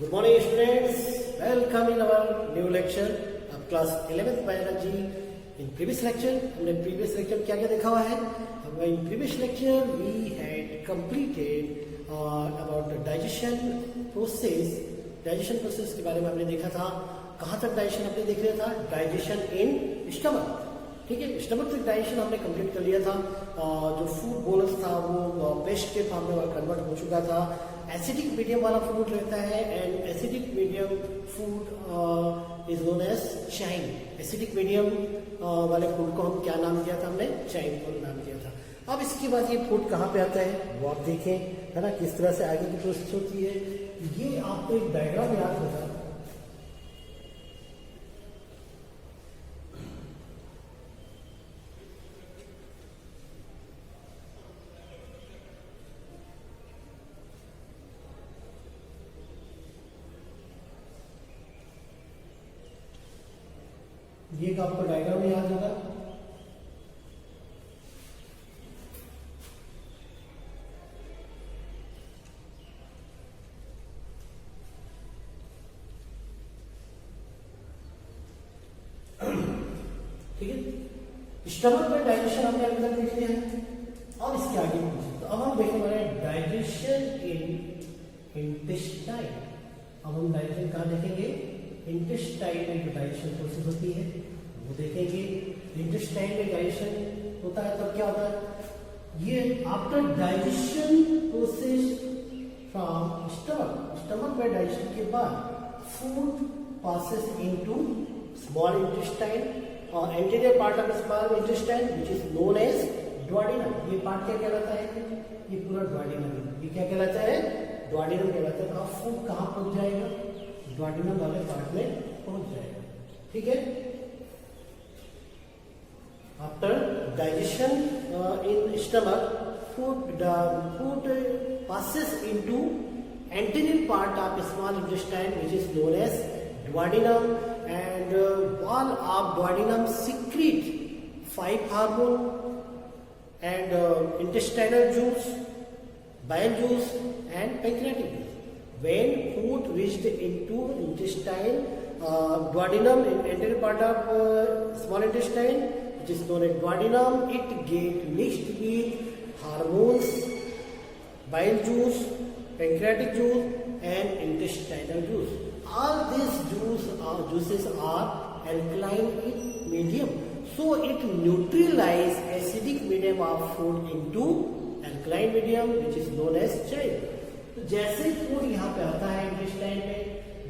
Good morning students, welcome in our new lecture of class 11th biology. In previous lecture हमने previous lecture क्या क्या देखा हुआ है? In previous lecture we had completed about the digestion process. Digestion process के बारे में हमने देखा था. कहाँ तक डाइजेशन हमने देख लिया था? Digestion in stomach. ठीक है, स्टमक तक डाइजेशन हमने कंप्लीट कर लिया था. जो फूड बोलस था वो पेस्ट के फॉर्म में कन्वर्ट हो चुका था. एसिडिक मीडियम वाला फूड रहता है and acidic medium food is known as chyme. Acidic medium वाले फूड को हम क्या नाम दिया था? हमने चाइन को नाम दिया था. अब इसके बाद ये फूड कहाँ पे आता है वो आप देखें, है ना, किस तरह से आगे की प्रोसेस होती है. ये आपको एक डायग्राम याद होगा. ये का आपको डायग्राम याद होगा. ठीक है, स्टमक में डाइजेशन हमने अभी तक देख लिया है. और इसके आगे तो अब हम देखने वाले हैं डाइजेशन इन इंटेस्टाइन. अब हम डाइजेशन कहाँ देखेंगे? इंटेस्टाइन में जो डाइजेशन प्रोसेस होती है वो देखेंगे. इंटेस्टाइन में डाइजेशन होता है तब क्या होता है? ये after digestion process from stomach में डाइजेशन के बाद food passes into small intestine और anterior part of small intestine which is known as duodenum. ये पार्ट क्या कहलाता है? ये पूरा डुओडेनम. ये क्या कहलाता है? डुओडेनम कहलाता है. तो अब फूड कहाँ पहुंच जाएगा? डुओडेनम वाले पार्ट में पहुंच जाएगा. ठीक है. After digestion in stomach food passes into anterior part of small intestine which is known as duodenum, and wall of duodenum secrete 5 hormone and intestinal juice, bile juice and pancreatic juice. When food reached into intestine, duodenum in anterior part of small intestine which is known as duodenum, it get mixed with hormones, bile juice, pancreatic juice and intestinal juice. All these juices are alkaline in medium, so it neutralize acidic medium of food into alkaline medium which is known as chain. तो जैसे food यहाँ पे आता है intestine में,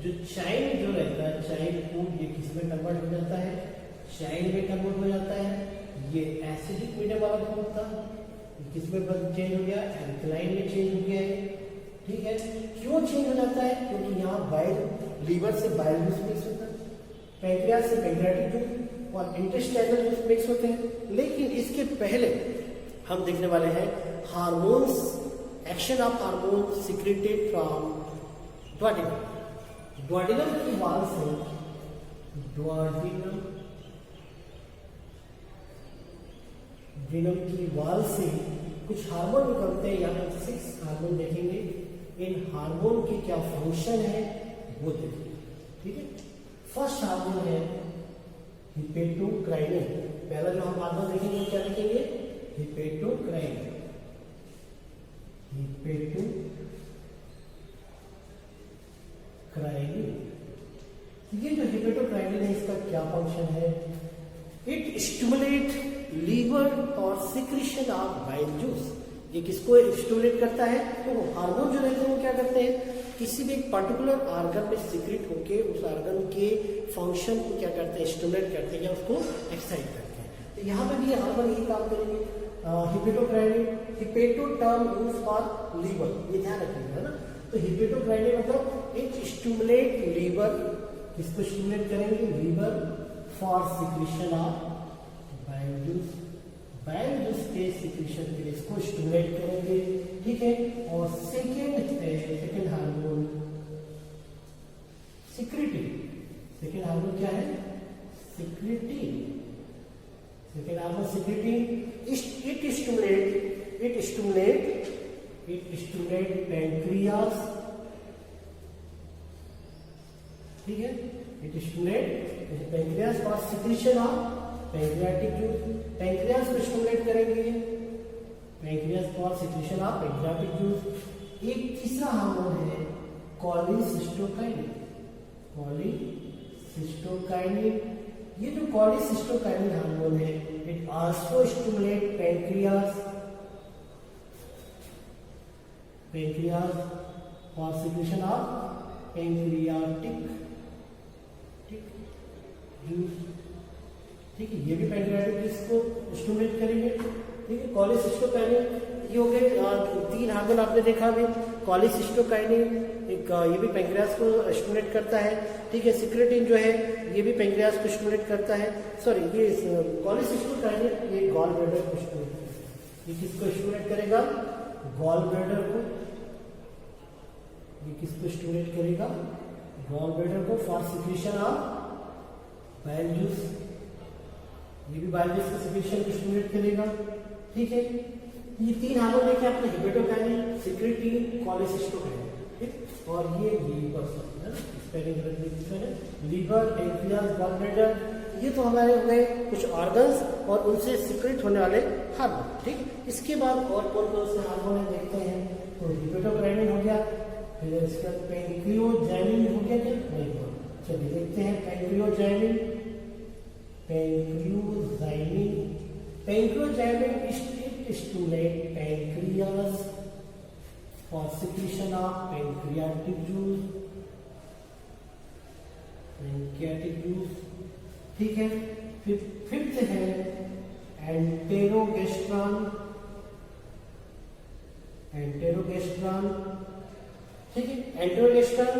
जो चाइन जो रहता है, चाइन फूड ये किस में कन्वर्ट हो जाता है? चाइन में कन्वर्ट हो जाता है. ये एसिडिक मीडियम वाला फूड था, किस में चेंज हो गया? एल्कलाइन में चेंज हो गया है. ठीक है. क्यों चेंज हो जाता है? क्योंकि यहाँ बाइल, लीवर से बाइल जूस मिक्स होता है, पैंक्रियास से पैंक्रियाटिक जूस और इंटेस्टाइनल जूस मिक्स होते हैं. लेकिन इसके पहले हम देखने वाले हैं hormones, action of hormone secreted from duodenum. Duodenum की वाल से डुओडेनम की वाल से कुछ हार्मोन निकलते हैं. यहाँ पर 6 हार्मोन देखेंगे. इन हार्मोन की क्या फंक्शन है वो देखेंगे. ठीक है. फर्स्ट हार्मोन है हिपेटोक्राइनिन. पहला जो हम हार्मोन देखेंगे वो क्या देखेंगे? हिपेटोक्राइनिन. ये जो हिपेटोक्राइनिन है इसका क्या फंक्शन है? इट स्टिमुलेट लीवर और सिक्रीशन ऑफ बाइल जूस. ये किसको स्टिमुलेट करता है? तो हार्मोन जो रहते हैं वो क्या करते हैं? किसी भी एक पर्टिकुलर ऑर्गन में सिक्रेट होके उस ऑर्गन के फंक्शन को क्या करते हैं? स्टिमुलेट करते हैं या उसको एक्साइट करते हैं. तो यहाँ पे भी ये हार्मोन यही काम करेंगे. Hepatocrinin, hepato term use for liver, ये ध्यान रखिएगा, है ना. तो हिपेटोक्राइनिन मतलब इट स्टिमुलेट लीवर. किसको स्टिमुलेट करेंगे? Liver for secretion of bile juice. Bile juice के सिक्रीशन के लिए इसको स्टिमुलेट करेंगे. ठीक है. और second hormone secretin. Second hormone क्या है? Secretin. Second hormone secretin. It stimulate pancreas ठीक है, it stimulate pancreas for secretion of pancreatic juice, pancreas को स्टिमुलेट करेंगे, pancreas for secretion of pancreatic juice. एक तीसरा हार्मोन है कॉलिसिस्टोकाइनिन, कॉलिसिस्टोकाइनिन। ये जो कॉलिसिस्टोकाइनिन हार्मोन है, it also stimulate pancreas for secretion of pancreatic juice. ठीक है, ये भी पैंक्रियाटिक जूस को स्टिमुलेट करेंगे। ठीक है, कॉलिसिस्टोकाइनिन ये हो गए 3 हार्मोन आपने देखा अभी। कॉलिसिस्टोकाइनिन एक ये भी पैंक्रियास को स्टिमुलेट करता है। ठीक है, सिक्रेटिन जो है ये भी पैंक्रियास को स्टिमुलेट करता है। सॉरी, ये कॉलिसिस्टोकाइनिन ये गॉल ब्लैडर को स्टिमुलेट करेगा। ये किसको स्टिमुलेट करेगा? गॉल ब्लैडर को। ये किसको स्टिमुलेट करेगा? गॉल ब्लैडर को for secretion of bile juice. ये भी बाइल जूस के सिक्रीशन को स्टिमुलेट करेगा। ठीक है, ये 3 हार्मोन देखे आपने, हेपेटोकाइनिन, सिक्रेटिन, कॉलिसिस्टोकाइनिन। ठीक, और ये लीवर स्पेलिंग है, लीवर, पैंक्रियास, गॉल ब्लैडर, ये तो हमारे हो गए कुछ ऑर्गन्स और उनसे सिक्रेट होने वाले हार्मोन। ठीक, इसके बाद और कौन से हार्मोन देखते हैं। तो हेपेटोकाइनिन हो गया, फिर इसका पैंक्रियोजाइनिन हो गया क्या? नहीं हुआ। चलिए देखते हैं pancreozymin. Stimulate pancreas for secretion of pancreatic juice. ठीक है, फिर फिफ्थ है एंटेरोगेस्ट्रॉन। ठीक है, एंटेरोगेस्ट्रॉन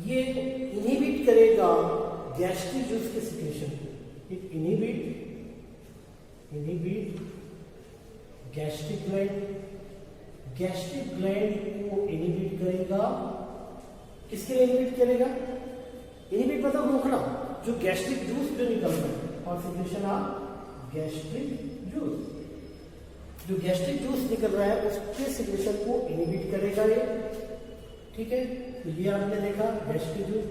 ये इनहिबिट करेगा गैस्ट्रिक जूस के secretion. It inhibit gastric gland को इनहिबिट करेगा। किसके लिए इनहिबिट करेगा? इनहिबिट मतलब रोकना, जो गैस्ट्रिक जूस जो निकल रहा है और सिक्रेशन ऑफ गैस्ट्रिक जूस, जो गैस्ट्रिक जूस निकल रहा है उसके सिक्रेशन को इनहिबिट करेगा ये। ठीक है, तो ये आपने देखा गैस्ट्रिक जूस।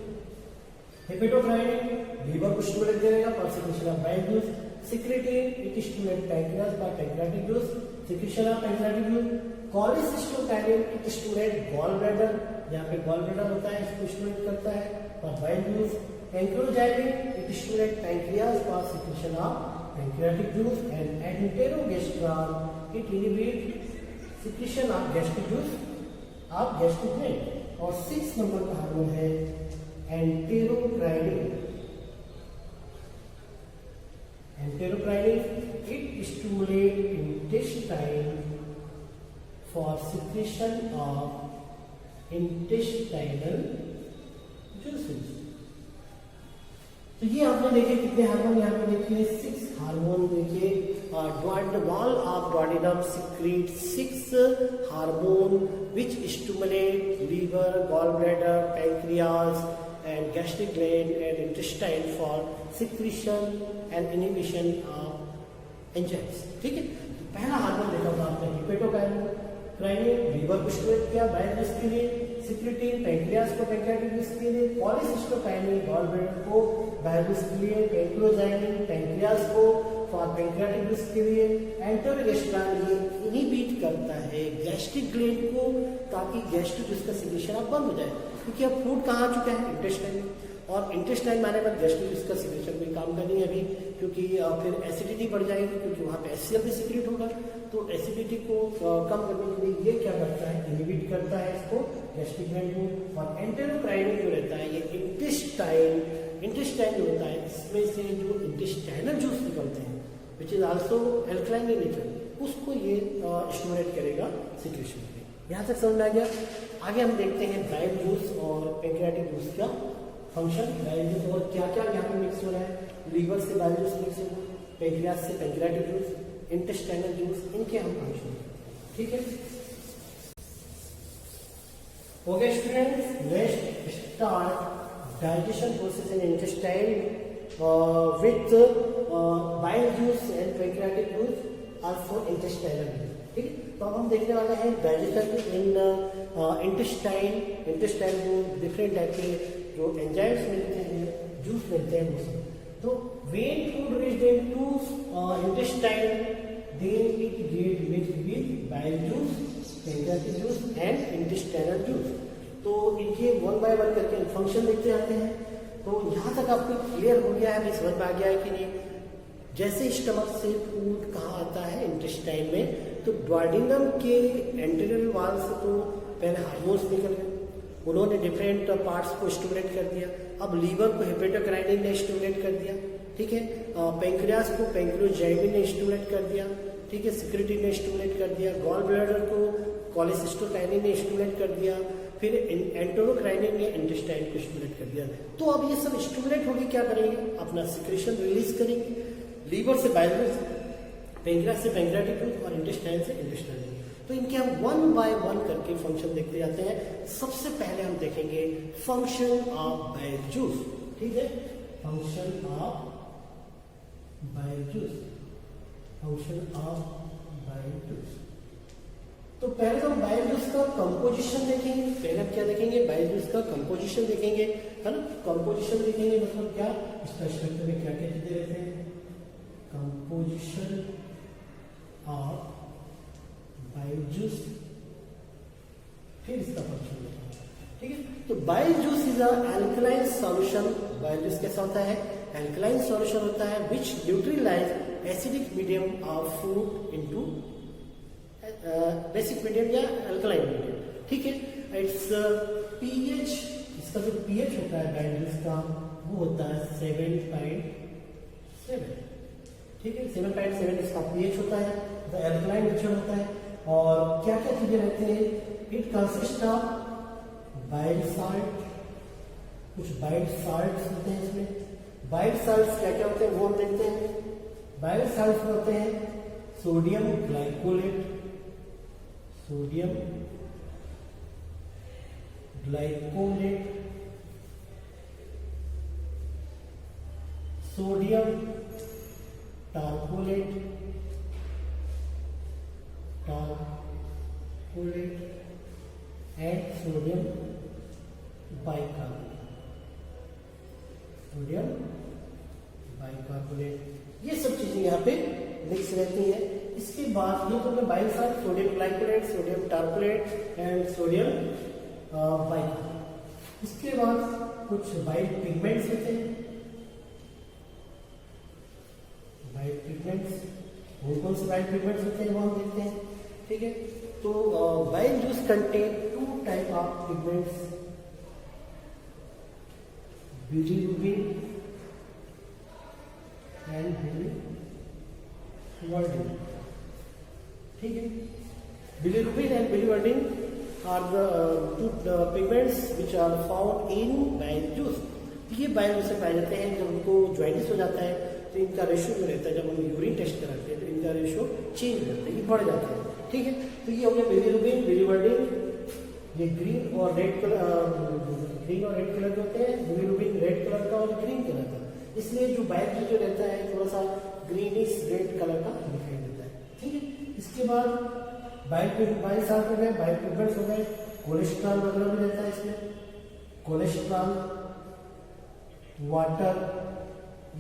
हेपेटोकाइनिन लीवर को स्टिमुलेट करेगा for secretion of bile juice. Secretin it stimulate pancreas for pancreatic juice, secretion of pancreatic juice. Cholecystokinin it stimulate gall bladder, यहाँ पे गॉल ब्लैडर होता है, इसको स्टिमुलेट करता है for bile juice. Pancreozymin it stimulate pancreas for secretion of pancreatic juice and enterogastrone it inhibit secretion of gastric juice of gastric gland. और 6 number का hormone है एंटेरोक्राइनिन it stimulate intestine for secretion of intestinal juices। तो ये आपने देखे कितने hormone, यहाँ पे देखिए 6 हार्मोन। देखिए wall of duodenum secrete 6 hormone which stimulate liver, gallbladder, pancreas and gastric gland and intestine for secretion and inhibition of enzymes। ठीक है, तो पहला हार्मोन देखा था आपने हेपेटोकाइनिन, लीवर को स्टिमुलेट किया बाइल जूस के लिए। सिक्रेटिन पैंक्रियास को पैंक्रियाटिक जूस के लिए। कॉलिसिस्टोकाइनिन गॉल ब्लैडर को बाइल जूस के लिए। पैंक्रियोजाइनिन पैंक्रियास को फॉर पैंक्रियाटिक जूस के लिए। एंटेरोगेस्ट्रॉन ये इनहिबिट करता है गैस्ट्रिक ग्लैंड को, ताकि गैस्ट्रिक जूस का सिक्रेशन अब बंद हो जाए, क्योंकि अब फूड कहाँ आ चुका है? इंटेस्टाइन। और इंटेस्टाइन माने पर गैस्ट्रिक जूस का सिक्रेशन कोई काम का नहीं है अभी, क्योंकि फिर एसिडिटी बढ़ जाएगी, क्योंकि वहाँ पे HCl भी सिक्रेट होगा। तो एसिडिटी को कम करने के लिए ये क्या करता है? इनहिबिट करता है इसको, गैस्ट्रिक ग्लैंड को। और एंटेरोक्राइनिन जो रहता है ये इंटेस्टाइन जो होता है, इसमें से जो इंटेस्टाइनल जूस निकलते हैं which is also alkaline in nature, उसको ये स्टिमुलेट करेगा सिक्रेशन के। यहाँ तक समझ में आ गया। आगे हम देखते हैं बाइल जूस और पैंक्रियाटिक जूस का फंक्शन। बाइल जूस और क्या क्या यहाँ पे मिक्स हो रहा है? लीवर से बाइल जूस मिक्स हो, पैंक्रियास से पैंक्रियाटिक जूस, इंटेस्टाइनल जूस, इनके हम फंक्शन। ठीक है, okay students, let's start digestion process in intestine with bile juice and pancreatic juice also intestinal juice। ठीक है, तो अब हम देखने वाले हैं डाइजेशन इन इंटेस्टाइन। इंटेस्टाइन में डिफरेंट टाइप के जो एंजाइम्स मिलते हैं, जूस मिलते हैं वो सब। तो when food reach into intestine then it get mixed with bile juice, pancreatic juice and intestinal juice. तो इनके वन बाय वन करके फंक्शन देखते आते हैं। तो यहाँ तक आपको क्लियर हो गया है, अभी समझ में आ गया है कि नहीं। जैसे स्टमक से फूड कहाँ आता है, इंटेस्टाइन में, तो डुओडेनम के एंटीरियर वॉल से तो पहले हार्मोन्स निकल गए, उन्होंने डिफरेंट पार्ट्स को स्टिमुलेट कर दिया। अब लीवर को हेपेटोकाइनिन ने स्टिमुलेट कर दिया, ठीक है। पैंक्रियास को पैंक्रियोजाइमिन ने स्टिमुलेट कर दिया, ठीक है। सिक्रेटिन ने स्टिमुलेट कर दिया। गॉल ब्लैडर को कोलेसिस्टोकाइनिन ने स्टिमुलेट कर दिया। फिर एंटेरोक्राइनिन ने इंटेस्टाइन को स्टिमुलेट कर दिया। तो अब ये सब स्टिमुलेट होकर क्या करेंगे, अपना सिक्रेशन रिलीज करेंगे। लीवर से बाइल जूस, पैंक्रियास से पैंक्रियाटिक जूस और इंटेस्टाइन से इंटेस्टाइनल जूस। तो इनके हम वन बाय वन करके फंक्शन देखते जाते हैं। सबसे पहले हम देखेंगे फंक्शन ऑफ बाइल जूस, ठीक है। Function of bile juice, function of bile juice. तो पहले तो हम बाइल जूस का कंपोजिशन देखेंगे। पहले हम क्या देखेंगे, बाइल जूस का कंपोजिशन देखेंगे, है ना। कंपोजिशन देखेंगे मतलब क्या, इसका स्ट्रक्चर में क्या क्या चीजें रहते हैं। कंपोजिशन ऑफ बाइल जूस, फिर इसका फंक्शन देखेंगे, ठीक है। तो bile juice is alkaline solution. Bile juice कैसा होता है, अल्कलाइन सॉल्यूशन होता है which neutralize acidic medium of food into basic medium या अल्कलाइन मीडियम, ठीक है। इट्स पीएच, इसका जो पीएच होता है बाइल जूस का वो होता है 7.7, ठीक है। 7.7 इसका पीएच होता है, अल्कलाइन नेचर होता है। और क्या क्या चीजें रहती हैं, it consist of bile salt, कुछ बाइल साल्ट्स होते हैं इसमें। बाइल साल्ट्स क्या क्या होते हैं वो हम देखते हैं। बाइल साल्ट्स होते हैं sodium glycolate, sodium glycolate, sodium taurocholate, taurocholate and sodium bicarbonate, sodium bicarbonate, ये सब चीजें यहाँ पे मिक्स रहती हैं। इसके बाद ये तो मैं bile salt, sodium glycolate, sodium taurocholate and sodium bicarbonate. इसके बाद कुछ बाइल पिगमेंट्स होते हैं। बाइल पिगमेंट्स, कौन से बाइल पिगमेंट्स होते हैं वो हम देखते हैं, ठीक है। तो bile juice contain 2 type of pigments, bilirubin and biliverdin, ठीक है। Bilirubin and biliverdin are the 2 pigments which are found in bile juice. ये बाइल जूस से पाए जाते हैं। जब उनको ज्वाइंटिस हो जाता है तो इनका रेशियो जो रहता है, जब हम यूरिन टेस्ट कराते हैं तो इनका रेशियो चेंज हो जाता है, ये बढ़ जाता है, ठीक है। तो ये हो गया बिलिरुबिन, बिलिवर्डिन। ये ग्रीन और रेड कलर, ग्रीन और रेड कलर के होते हैं। बिलिरुबिन रेड कलर का और ग्रीन कलर का, इसलिए जो बाइल जूस जो रहता है थोड़ा सा ग्रीनिश रेड कलर का दिखाई देता है, ठीक है। इसके बाद बाइल साल्ट हो गए, बाइल पिगमेंट्स हो गए, कोलेस्ट्रॉल वगैरह भी रहता है इसमें, कोलेस्ट्रॉल, वाटर,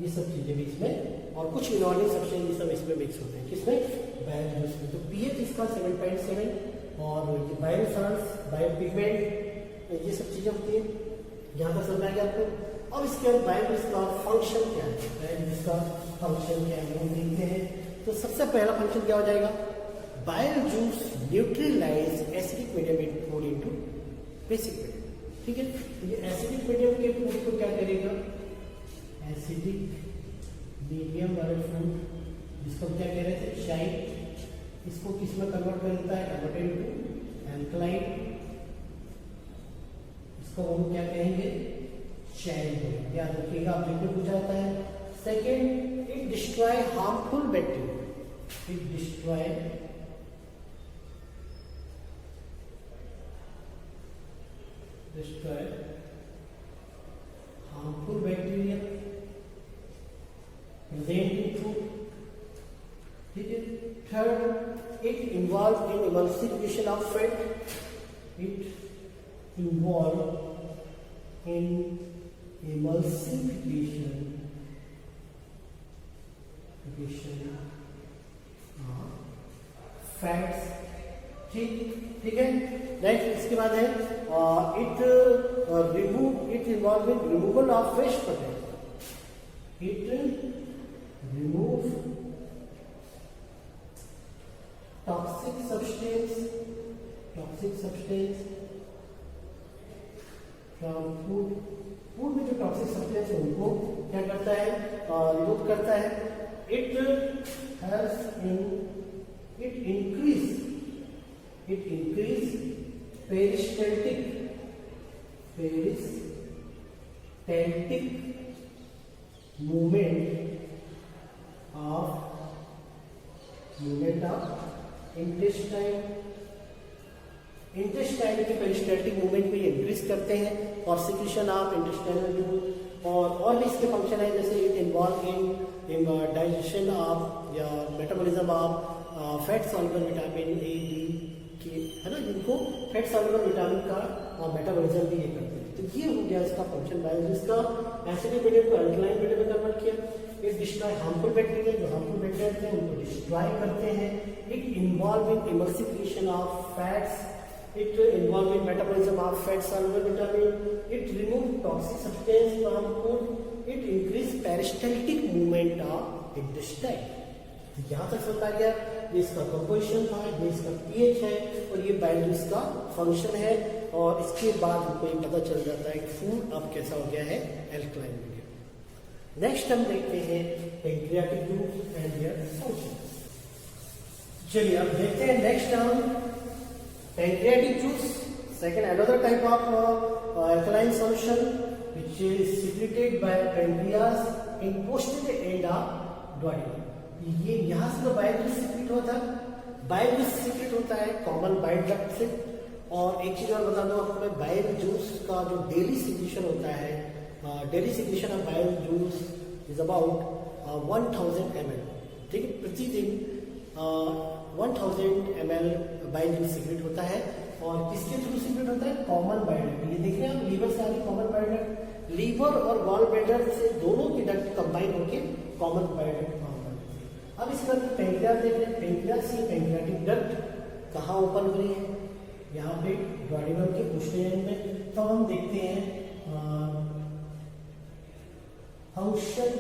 ये सब चीजें भी इसमें, और कुछ इनऑर्गेनिक सब्सटेंस ये सब इसमें मिक्स होते हैं, किसमें, बाइल जूस में। तो पीएच इसका 7.7 और ये बाइल साल्ट्स, बाइल पिगमेंट, ये सब चीजें होती है। यहाँ पर समझ आ गया आपको। अब इसके बाद बाइल जूस का फंक्शन क्या है, बाइल जूस का फंक्शन क्या है वो देखते हैं। तो सबसे पहला फंक्शन क्या हो जाएगा, bile juice neutralize acidic medium in food into basic medium, ठीक है। तो ये एसिडिक मीडियम के फूड को क्या करेगा, एसिडिक मीडियम वाले फूड, जिसको क्या कह रहे थे, शाइन, इसको किस में कन्वर्ट कर देता है, कन्वर्टेड टू एल्कलाइन, इसको हम क्या कहेंगे, शाइन। याद रखिएगा, आप में पूछा जाता है। Second, it destroy harmful bacteria, it destroy harmful bacteria present in food, ठीक है। Third, it involved in emulsification of fat, it involved in emulsification fats, ठीक है। नेक्स्ट इसके बाद है it involve in removal of waste potassium, it remove toxic substance from food में जो toxic substance है उनको क्या करता है, रिमूव करता है। It helps in it increase peristaltic movement of intestine के पेरिस्टैल्टिक मूवमेंट को इंक्रीज करते हैं और सिक्रीशन ऑफ इंटेस्टाइनल जूस, और भी इसके फंक्शन है, जैसे it involve in digestion of या metabolism of fat soluble vitamin A D K, है ना, जिनको फैट सॉल्युबल विटामिन का मेटाबॉलिज्म भी ये करते हैं। तो ये हो गया इसका फंक्शन। बायोलॉजी का एसिडिक मीडियम को अल्कलाइन मीडियम में कन्वर्ट किया। इट डिस्ट्रॉय हार्मफुल बैक्टीरिया, जो हार्मफुल बैक्टीरिया थे उनको डिस्ट्रॉय करते हैं। It involve in emulsification of fats, it involve in metabolism of fat soluble vitamin, it remove toxic substance from food, it increase peristaltic movement of intestine. यहाँ तक समझ आ गया, ये इसका कंपोजिशन था, ये इसका पीएच है और ये बायोलॉजी का फंक्शन है। और इसके बाद हमको ये पता चल जाता है कि फूड अब कैसा हो गया है, एल्कलाइन मीडियम। नेक्स्ट हम देखते हैं pancreatic juice and their function. चलिए अब देखते हैं नेक्स्ट हम pancreatic juice, second another type of alkaline solution which is secreted by pancreas in posterior end of duodenum। ये यहाँ से जो बाइल जूस सीक्रेट होता है, बाइल जूस सीक्रेट होता है कॉमन बाइल डक्ट से। और एक चीज और बता दूं आपको, बाइल जूस का जो डेली सिक्रेशन होता है, daily secretion of bile juice is about 1000 ml, ठीक है, प्रतिदिन 1000 ml बाइल जूस सीक्रेट होता है। और किसके थ्रू सीक्रेट होता है, कॉमन बाइल डक्ट। ये देख रहे हैं आप, लीवर से आ रही कॉमन बाइल डक्ट, लीवर और गॉल ब्लैडर से दोनों की डक्ट कंबाइन होकर कॉमन बाइल डक्ट। अब इसके बाद पैंक्रियास देख रहे हैं, पैंक्रियास से पैंक्रियाटिक डक्ट कहाँ ओपन हो रही है, यहाँ पे डुओडेनम के पोस्टीरियर में। तो हम देखते हैं फंक्शन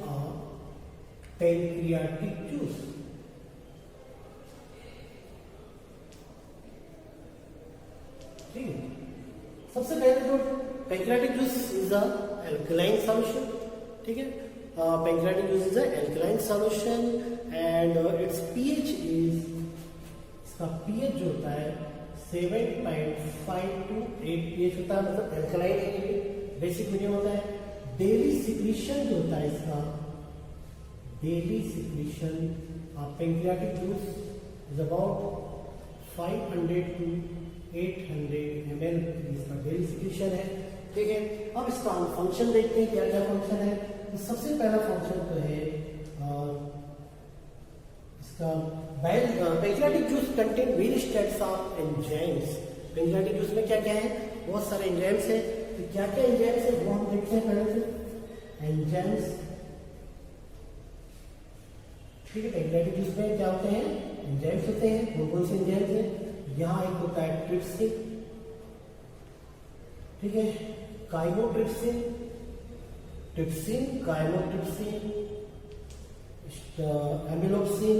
ऑफ पैंक्रियाटिक जूस। ठीक है, सबसे पहले तो pancreatic juice is a alkaline solution, ठीक है, pancreatic juice is an alkaline solution and its pH is, इसका pH जो होता है 7.5 to 8 pH होता है, मतलब एल्कलाइन है, बेसिक मीडियम होता है। डेली सिक्रीशन जो होता है इसका, daily secretion of pancreatic juice is about 500 to 800 ml इसका डेली सिक्रीशन है, ठीक है। अब इसका हम फंक्शन देखते हैं, क्या क्या फंक्शन है। तो सबसे पहला फंक्शन तो है इसका pancreatic juice contain various types of enzymes. Pancreatic juice में क्या क्या है, बहुत सारे एंजाइम्स हैं। तो क्या क्या एंजाइम्स है वो हम देखते हैं पहले से। एंजाइम्स, ठीक है, पैंक्रियाटिक जूस में क्या होते हैं, एंजाइम्स होते हैं। कौन कौन से एंजाइम्स हैं, यहाँ एक होता है ट्रिप्सिन, ठीक है, काइमोट्रिप्सिन, काइमोट्रिप्सिन, एमिलोप्सिन,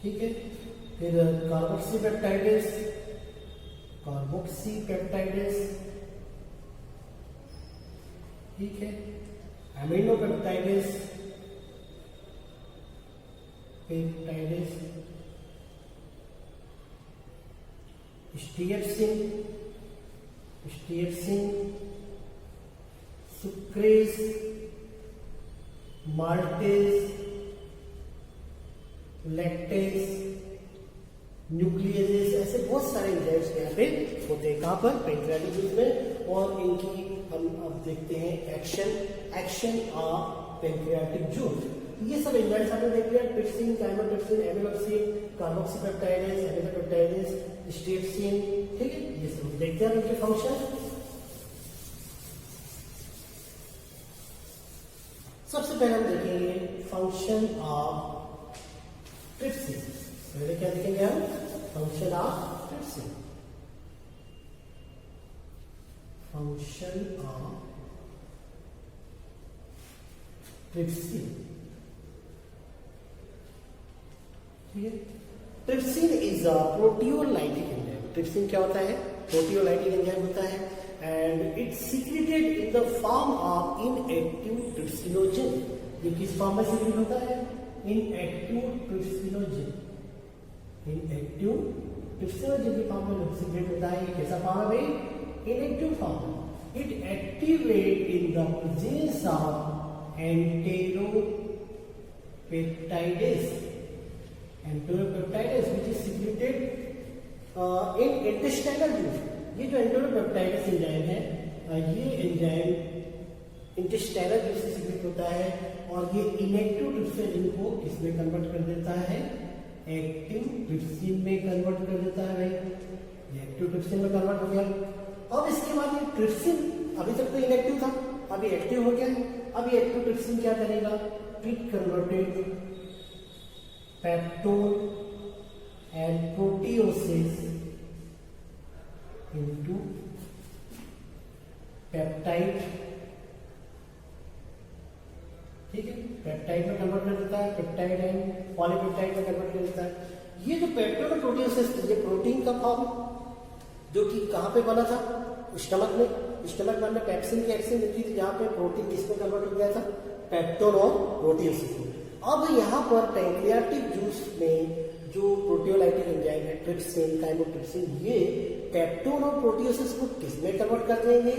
ठीक है, फिर कार्बोक्सीपेप्टाइडेस, ठीक है, एमिनोपेप्टाइडेस, स्टीएप्सिन, सुक्रेस, माल्टेस, लैक्टेस, न्यूक्लियसेस, ऐसे बहुत सारे एंजाइम्स यहाँ पे होते हैं। कहाँ पर, पैंक्रियाटिक जूस में। और इनकी हम अब देखते हैं एक्शन ऑफ पैंक्रियाटिक जूस। ये सब एंजाइम्स आपने देख लिया, ट्रिप्सिन, काइमोट्रिप्सिन, एमिलोक्सिन, कार्बोक्सीपेप्टाइडेज, एमिलोपेप्टाइडेज, स्ट्रिप्सिन, ठीक है। ये सब देखते हैं उनके फंक्शन। सबसे पहले हम देखेंगे फंक्शन ऑफ ट्रिप्सिन। पहले क्या देखेंगे हम? Function of trypsin. Function of trypsin, ठीक है। Trypsin is a proteolytic enzyme. Trypsin क्या होता है? प्रोटियोलाइटिक एंजाइम होता है and it's secreted in the form of inactive trypsinogen। ये किस फॉर्म में सीक्रेट होता है? inactive trypsinogen। inactive trypsinogen के फॉर्म में सीक्रेट होता है। ये कैसा फॉर्म है? inactive form. it activate in the presence of enteropeptidase which is secreted in intestinal juice। ये जो एंटेरोपेप्टाइडेज एंजाइम है, ये एंजाइम इंटेस्टाइनल जूस से सीक्रेट होता है और ये इनएक्टिव ट्रिप्सिन को किसमें कन्वर्ट कर देता है? एक्टिव ट्रिप्सिन में कन्वर्ट कर देता है। भाई ये एक्टिव ट्रिप्सिन में कन्वर्ट हो गया। अब इसके बाद ये ट्रिप्सिन अभी तक तो इनएक्टिव था, अभी एक्टिव हो गया। अब ये एक्टिव ट्रिप्सिन क्या करेगा? It converted peptone and proteoses into peptide, ठीक है। पेप्टाइड में कन्वर्ट कर देता है, पेप्टाइड एंड पॉलीपेप्टाइड में कन्वर्ट कर देता है। ये जो पेप्टोन प्रोटियोसिस, ये प्रोटीन का फॉर्म जो कि कहाँ पे बना था? स्टमक में। स्टमक में पेप्सिन की एक्शन मिलती थी, जहाँ पे प्रोटीन किसमें कन्वर्ट हो गया था? पेप्टोन और प्रोटियोसिस में। अब यहाँ पर पैंक्रियाटिक जूस में जो प्रोटियोलाइटिक एंजाइम है ट्रिप्सिन, काइमोट्रिप्सिन, ये पेप्टोन और प्रोटियोसिस को किसमें कन्वर्ट कर देंगे?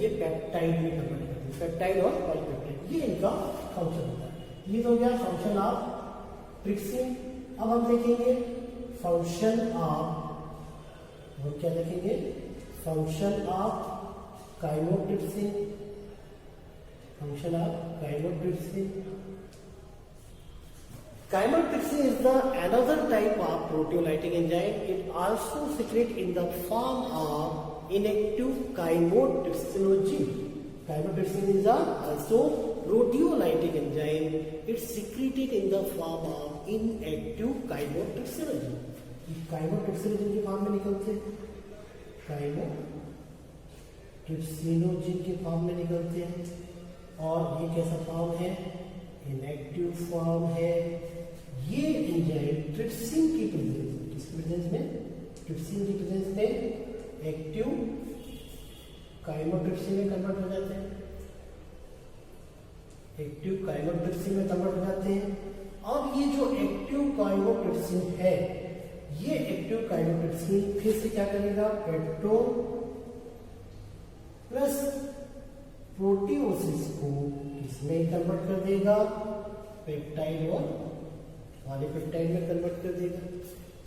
ये पेप्टाइड में कन्वर्ट कर देंगे। पेप्टाइड और पॉलीपेप्टाइड, ये इनका फंक्शन होता है। ये तो हो गया फंक्शन ऑफ ट्रिप्सिन। अब हम देखेंगे फंक्शन ऑफ, और क्या देखेंगे? Function of chymotrypsin. Function of chymotrypsin. Chymotrypsin is the another type of proteolytic enzyme. It also secrete in the form of inactive chymotrypsinogen. Chymotrypsin is also proteolytic enzyme. It's secreted in the form of inactive chymotrypsinogen. chymotrypsinogen के form में निकलते हैं, chymotrypsinogen के form में निकलते हैं। और ये कैसा फॉर्म है? इनएक्टिव फॉर्म है। ये एंजाइम ट्रिप्सिन की प्रेजेंस, किसकी प्रेजेंस में? ट्रिप्सिन की प्रेजेंस में एक्टिव काइमोट्रिप्सिन में कन्वर्ट हो जाते हैं। एक्टिव काइमोट्रिप्सिन में कन्वर्ट हो जाते हैं। अब ये जो एक्टिव काइमोट्रिप्सिन है, ये एक्टिव काइमोट्रिप्सिन फिर से क्या करेगा? पेप्टोन प्लस प्रोटियोसिस को किसमें कन्वर्ट कर देगा? पेप्टाइड और पॉलीपेप्टाइड में कन्वर्ट कर देगा।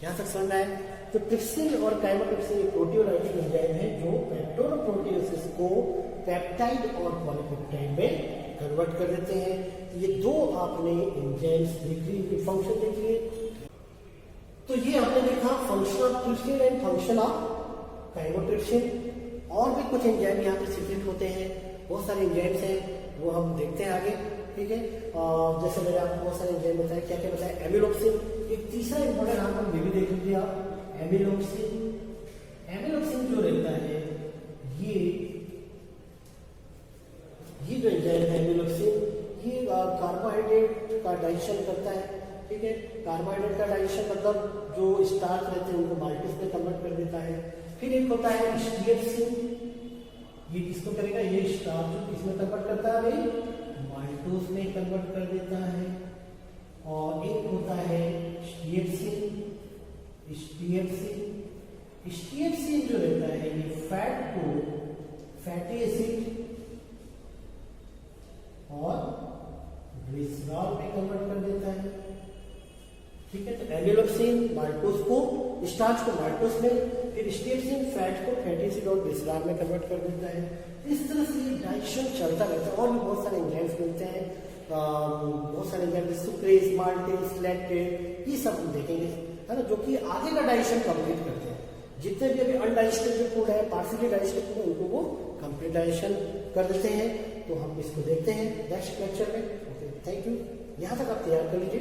यहां तक समझ आए? तो ट्रिप्सिन और काइमोट्रिप्सिन एक प्रोटियोलाइटिक एंजाइम है जो पेप्टोन और प्रोटियोसिस को पेप्टाइड और पॉलीपेप्टाइड में कन्वर्ट कर देते हैं। ये दो आपने एंजाइम्स देख ली, इनके फंक्शन देख लिए। तो ये आपने देखा function of trypsin and function of chymotrypsin. और भी कुछ एंजाइम यहाँ पे सीक्रेट होते हैं, बहुत सारे एंजाइम्स हैं, वो हम देखते हैं आगे, ठीक है। जैसे मैंने आपको बहुत सारे एंजाइम बताया, क्या क्या बताया? एमिलोक्सिन, एक तीसरा इंपॉर्टेंट यहाँ पर भी देख लीजिए आप, एमिलोक्सिन। एमिलोक्सिन जो रहता है, ये जो एंजाइम है एमिलोक्सिन, ये कार्बोहाइड्रेट का डाइजेशन करता है, ठीक है। कार्बोहाइड्रेट का डाइजेशन मतलब जो स्टार्च रहते हैं उनको माल्टेज में कन्वर्ट कर देता है। फिर एक होता है स्टीएफसिन, ये किसको करेगा? ये स्टार्च को किसमें कन्वर्ट करता है? माल्टोज में कन्वर्ट कर देता है। और एक होता है स्टीएफसिन। स्टीएफसिन जो रहता है ये फैट को फैटी एसिड और ग्लिसरॉल में कन्वर्ट कर देता है, ठीक है। तो एमिलोक्सिन माल्टोज को, स्टार्च को माल्टोज में, फिर स्टीएफसिन फैट को फैटी एसिड और ग्लिसरॉल में कन्वर्ट कर देता है। इस तरह से ये डाइजेशन चलता रहता है। और भी बहुत सारे एंजाइम्स मिलते हैं, बहुत सारे एंजाइम सुक्रेज, माल्टेज, लैक्टेट, ये सब हम देखेंगे, है ना, जो कि आगे का डाइजेशन कंप्लीट करते हैं। जितने भी अभी अनडाइजेस्टेड जो फूड है, पार्शियली डाइजेस्टेड फूड है, उनको वो कंप्लीट डाइजेशन कर देते हैं। तो हम इसको देखते हैं नेक्स्ट लेक्चर में। Okay, thank you. यहाँ तक आप तैयार कर लीजिए।